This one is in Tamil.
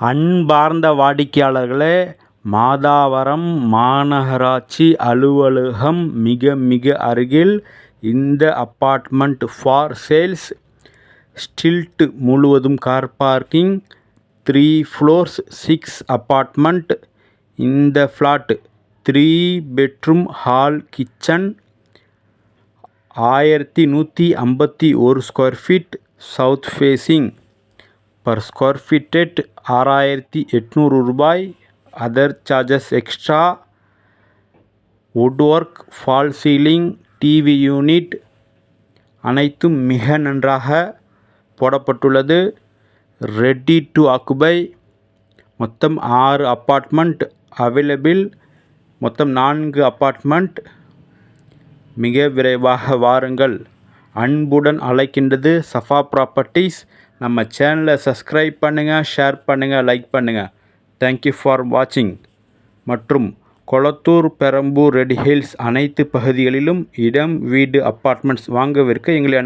அன்பார்ந்த வாடிக்கையாளர்களே, மாதாவரம் மாநகராட்சி அலுவலகம் மிக மிக அருகில் இந்த அபார்ட்மெண்ட் ஃபார் சேல்ஸ். ஸ்ட்ரீட் முழுவதும் கார் பார்க்கிங். 3 floors 6 apartment. இந்த flat 3 bedroom hall kitchen. 1151 square feet. South facing. Per square feet rate 6800 ரூபாய். Other charges extra. Wood work, false ceiling, TV unit அனைத்தும் மிக நன்றாக போடப்பட்டுள்ளது. Ready to occupy. மொத்தம் 6 அபார்ட்மெண்ட் அவைலபிள். மொத்தம் 4 அபார்ட்மெண்ட். மிக விரைவாக வாருங்கள். அன்புடன் அழைக்கின்றது சஃபா ப்ராப்பர்ட்டிஸ். நம்ம சேனலை சப்ஸ்கிரைப் பண்ணுங்கள், ஷேர் பண்ணுங்கள், லைக் பண்ணுங்கள். தேங்க்யூ ஃபார் வாட்சிங். மற்றும் கொளத்தூர், பெரம்பூர், ரெட் ஹில்ஸ் அனைத்து பகுதிகளிலும் இடம், வீடு, அபார்ட்மெண்ட்ஸ் வாங்கவிருக்க எங்களை